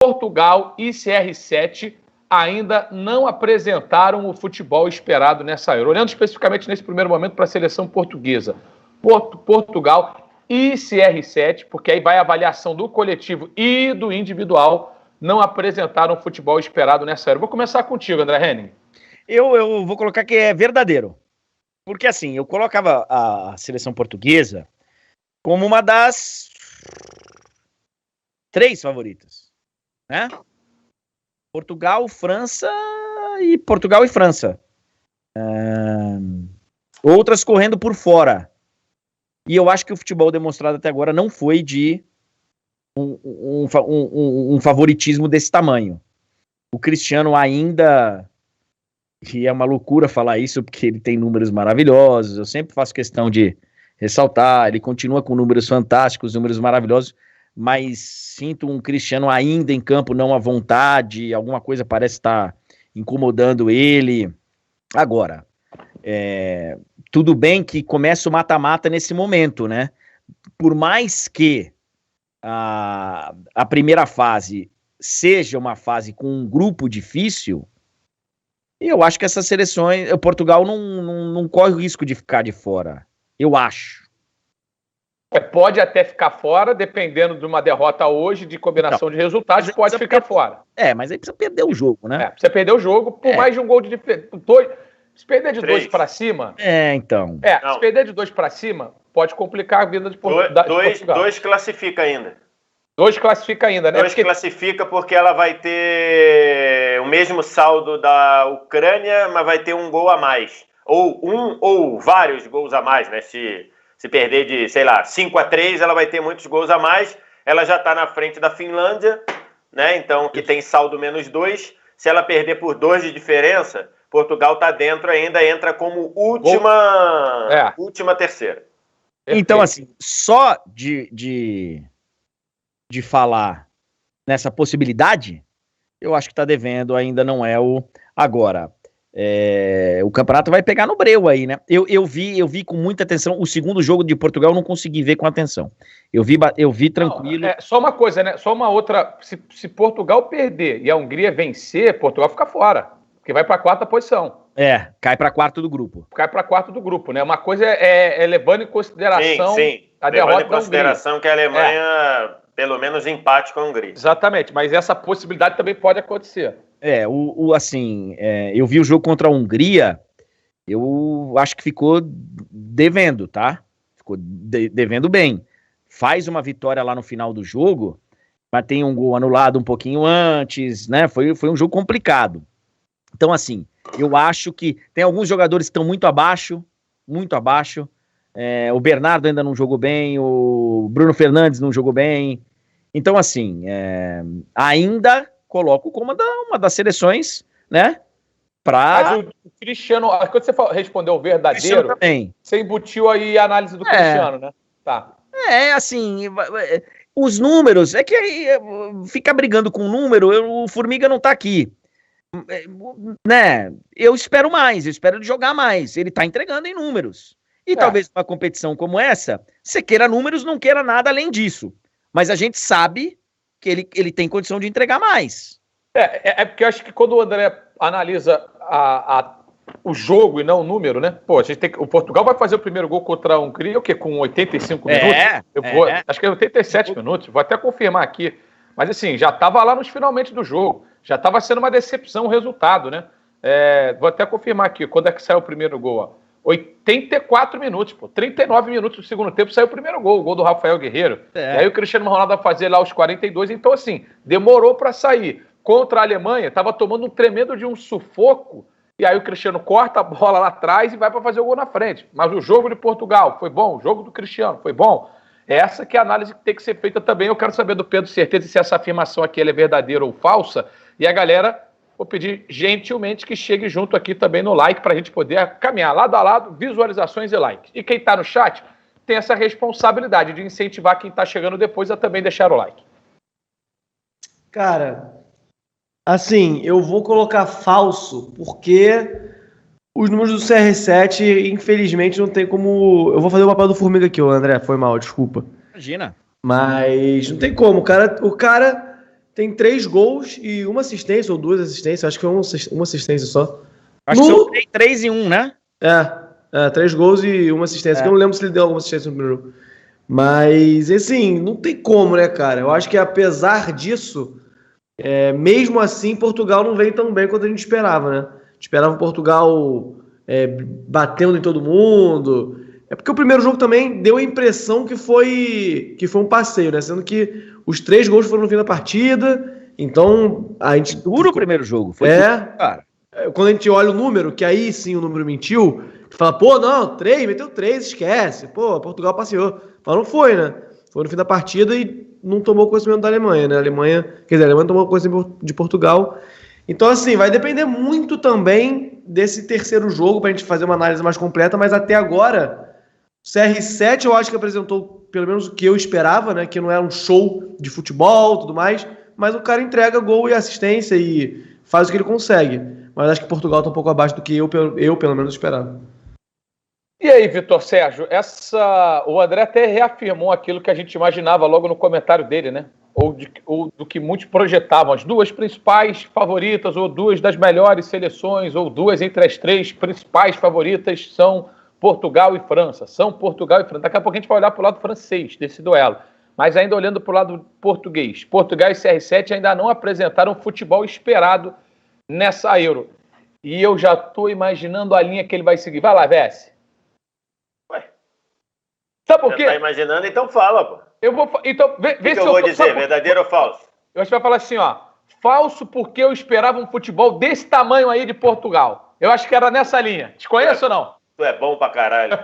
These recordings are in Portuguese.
Portugal e CR7 ainda não apresentaram o futebol esperado nessa Euro. Olhando especificamente nesse primeiro momento para a seleção portuguesa, Portugal e CR7, porque aí vai a avaliação do coletivo e do individual, não apresentaram o futebol esperado nessa Euro. Vou começar contigo, André Henning. Eu vou colocar que é verdadeiro. Porque assim, eu colocava a seleção portuguesa como uma das 3 favoritas, né? Portugal e França. Outras correndo por fora. E eu acho que o futebol demonstrado até agora não foi de um favoritismo desse tamanho. O Cristiano ainda... E é uma loucura falar isso, porque ele tem números maravilhosos. Eu sempre faço questão de ressaltar. Ele continua com números fantásticos, números maravilhosos, mas sinto um Cristiano ainda em campo não à vontade. Alguma coisa parece estar incomodando ele. Agora, tudo bem que começa o mata-mata nesse momento, né? Por mais que a primeira fase seja uma fase com um grupo difícil, eu acho que essas seleções, Portugal não corre o risco de ficar de fora, eu acho. Pode até ficar fora, dependendo de uma derrota hoje, de combinação de resultados, pode ficar fora. Mas aí precisa perder o jogo, né? Precisa perder o jogo por mais de um gol de diferença. Se perder de 2 para cima... então... se perder de 2 para cima, pode complicar a vida de Portugal. 2 classifica ainda. 2 classifica ainda, né? 2 classifica porque ela vai ter o mesmo saldo da Ucrânia, mas vai ter um gol a mais. Ou vários gols a mais, né? Se perder de, 5-3, ela vai ter muitos gols a mais. Ela já está na frente da Finlândia, né? Então, que tem saldo -2. Se ela perder por 2 de diferença, Portugal está dentro ainda, entra como última terceira. Então, assim, só de falar nessa possibilidade, eu acho que tá devendo, ainda não é o... Agora, o campeonato vai pegar no breu aí, né? Eu vi com muita atenção, o segundo jogo de Portugal eu não consegui ver com atenção. Eu vi tranquilo. Só uma coisa, né? Só uma outra, se Portugal perder e a Hungria vencer, Portugal fica fora, porque vai para a 4ª posição. Cai para 4º do grupo. Cai para 4º do grupo, né? Uma coisa é levando em consideração a derrota levando em consideração que a Alemanha... Pelo menos empate com a Hungria. Exatamente, mas essa possibilidade também pode acontecer. Eu vi o jogo contra a Hungria, eu acho que ficou devendo, tá? Ficou devendo bem. Faz uma vitória lá no final do jogo, mas tem um gol anulado um pouquinho antes, né? Foi um jogo complicado. Então, assim, eu acho que tem alguns jogadores que estão muito abaixo. O Bernardo ainda não jogou bem, o Bruno Fernandes não jogou bem. Então, assim, ainda coloco como uma das seleções, né? Mas o Cristiano, quando você respondeu o verdadeiro, também. Você embutiu aí a análise do Cristiano, né? Tá. Assim, os números, é que aí fica brigando com o número, o Formiga não tá aqui. Né? Eu espero mais, eu espero ele jogar mais. Ele tá entregando em números. E talvez uma competição como essa, você queira números, não queira nada além disso. Mas a gente sabe que ele tem condição de entregar mais. Porque eu acho que quando o André analisa o jogo e não o número, né? Pô, o Portugal vai fazer o primeiro gol contra a Hungria, o quê? Com 85 minutos? Acho que é 87 minutos, vou até confirmar aqui. Mas assim, já estava lá nos finalmente do jogo. Já estava sendo uma decepção o resultado, né? Vou até confirmar aqui, quando é que saiu o primeiro gol, ó. 84 minutos, 39 minutos do segundo tempo saiu o primeiro gol, o gol do Rafael Guerreiro. E aí o Cristiano Ronaldo vai fazer lá os 42, então assim, demorou para sair. Contra a Alemanha, estava tomando um tremendo de um sufoco, e aí o Cristiano corta a bola lá atrás e vai para fazer o gol na frente. Mas o jogo de Portugal foi bom, o jogo do Cristiano foi bom. Essa que é a análise que tem que ser feita também. Eu quero saber do Pedro certeza se essa afirmação aqui ela é verdadeira ou falsa, e a galera... Vou pedir gentilmente que chegue junto aqui também no like para a gente poder caminhar lado a lado, visualizações e likes. E quem está no chat tem essa responsabilidade de incentivar quem está chegando depois a também deixar o like. Cara, assim, eu vou colocar falso porque os números do CR7, infelizmente, não tem como... Eu vou fazer o papel do Formiga aqui, André, foi mal, desculpa. Imagina. Mas não tem como, o cara tem 3 gols e 1 assistência, ou 2 assistências, acho que é uma assistência só. Acho que são 3 e 1, né? 3 gols e 1 assistência, que eu não lembro se ele deu alguma assistência no primeiro jogo. Mas, assim, não tem como, né, cara? Eu acho que apesar disso, mesmo assim, Portugal não vem tão bem quanto a gente esperava, né? Esperava Portugal batendo em todo mundo. É porque o primeiro jogo também deu a impressão que foi um passeio, né? Sendo que os 3 gols foram no fim da partida, então a gente... Duro o primeiro jogo, foi duro, cara. Quando a gente olha o número, que aí sim o número mentiu, tu fala, pô, não, 3, meteu 3, esquece. Pô, Portugal passeou. Mas não foi, né? Foi no fim da partida e não tomou conhecimento da Alemanha, né? A Alemanha tomou conhecimento de Portugal. Então, assim, vai depender muito também desse terceiro jogo pra gente fazer uma análise mais completa, mas até agora, o CR7 eu acho que apresentou pelo menos o que eu esperava, né? Que não era um show de futebol e tudo mais, mas o cara entrega gol e assistência e faz o que ele consegue. Mas acho que Portugal tá um pouco abaixo do que eu pelo menos esperava. E aí, Vitor Sérgio, o André até reafirmou aquilo que a gente imaginava logo no comentário dele, né? Ou do que muitos projetavam. As 2 principais favoritas, ou 2 das melhores seleções, ou 2 entre as 3 principais favoritas são Portugal e França. Daqui a pouco a gente vai olhar para o lado francês desse duelo. Mas ainda olhando para o lado português. Portugal e CR7 ainda não apresentaram o futebol esperado nessa Euro. E eu já estou imaginando a linha que ele vai seguir. Vai lá, Vessi. Sabe por quê? Tá imaginando? Então fala, pô. Então, vê se eu vou dizer, verdadeiro ou falso? Eu acho que vai falar assim, ó. Falso porque eu esperava um futebol desse tamanho aí de Portugal. Eu acho que era nessa linha. Te conheço ou não? Tu é bom pra caralho.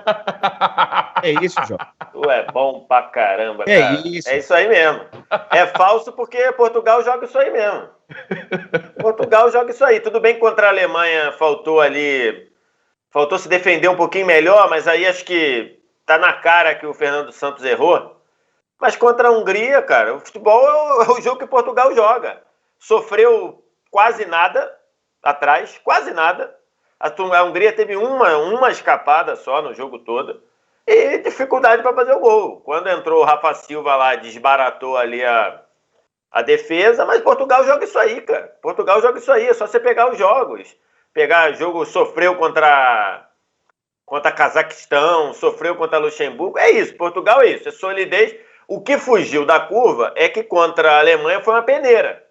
É isso, João. Tu é bom pra caramba, cara. Isso. É isso aí mesmo. É falso porque Portugal joga isso aí mesmo. Portugal joga isso aí. Tudo bem que contra a Alemanha faltou se defender um pouquinho melhor, mas aí acho que tá na cara que o Fernando Santos errou. Mas contra a Hungria, cara, o futebol é o jogo que Portugal joga. Sofreu quase nada atrás, quase nada. A Hungria teve uma escapada só no jogo todo. E dificuldade para fazer o gol. Quando entrou o Rafa Silva lá, desbaratou ali a defesa, mas Portugal joga isso aí, cara. Portugal joga isso aí, é só você pegar os jogos. Pegar jogo, sofreu contra Cazaquistão, sofreu contra Luxemburgo. É isso, Portugal é isso, é solidez. O que fugiu da curva é que contra a Alemanha foi uma peneira.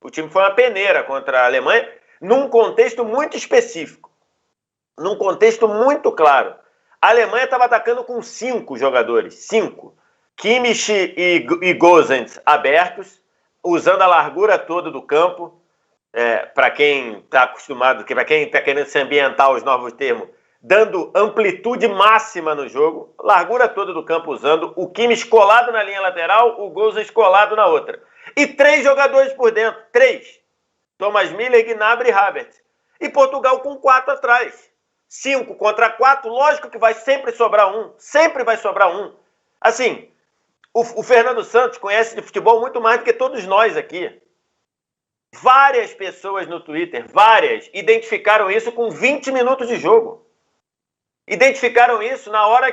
O time foi uma peneira contra a Alemanha, num contexto muito específico. Num contexto muito claro. A Alemanha estava atacando com 5 jogadores. 5. Kimmich e Gosens abertos, usando a largura toda do campo. Para quem está acostumado, para quem está querendo se ambientar aos novos termos, dando amplitude máxima no jogo, largura toda do campo usando, o Kimmich colado na linha lateral, o Gosens colado na outra. E 3 jogadores por dentro, 3. Thomas Müller, Gnabry e Havertz. E Portugal com 4 atrás. 5 contra 4, lógico que vai sempre sobrar um. Sempre vai sobrar um. Assim, o Fernando Santos conhece de futebol muito mais do que todos nós aqui. Várias pessoas no Twitter, identificaram isso com 20 minutos de jogo. Identificaram isso na hora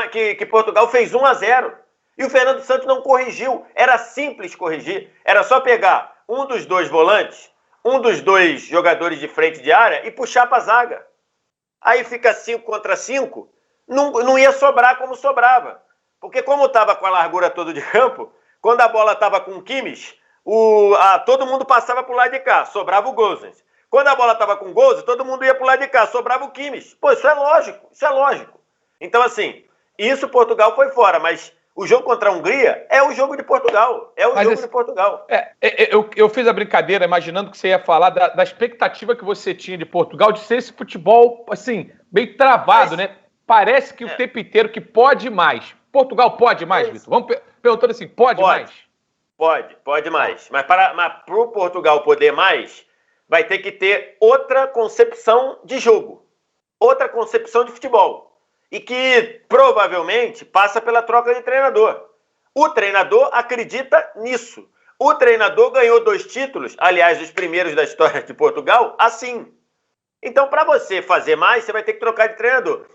que Portugal fez 1-0. E o Fernando Santos não corrigiu. Era simples corrigir. Era só pegar um dos 2 volantes, um dos 2 jogadores de frente de área e puxar para a zaga. Aí fica 5 contra 5, não ia sobrar como sobrava. Porque como estava com a largura toda de campo, quando a bola estava com o Kimmich, todo mundo passava para o lado de cá, sobrava o Gosens. Quando a bola estava com o Gosens, todo mundo ia para o lado de cá, sobrava o Kimmich. Pô, isso é lógico. Então, assim, isso Portugal foi fora, mas o jogo contra a Hungria é o jogo de Portugal. De Portugal. Eu fiz a brincadeira imaginando que você ia falar da expectativa que você tinha de Portugal, de ser esse futebol, assim, meio travado, né? Parece que o tempo inteiro que pode mais. Portugal pode mais, Vitor? Vamos perguntando assim, pode mais? Pode mais. Mas para o Portugal poder mais, vai ter que ter outra concepção de jogo. Outra concepção de futebol. E que provavelmente passa pela troca de treinador. O treinador acredita nisso. O treinador ganhou 2 títulos, aliás, os primeiros da história de Portugal, assim. Então, para você fazer mais, você vai ter que trocar de treinador.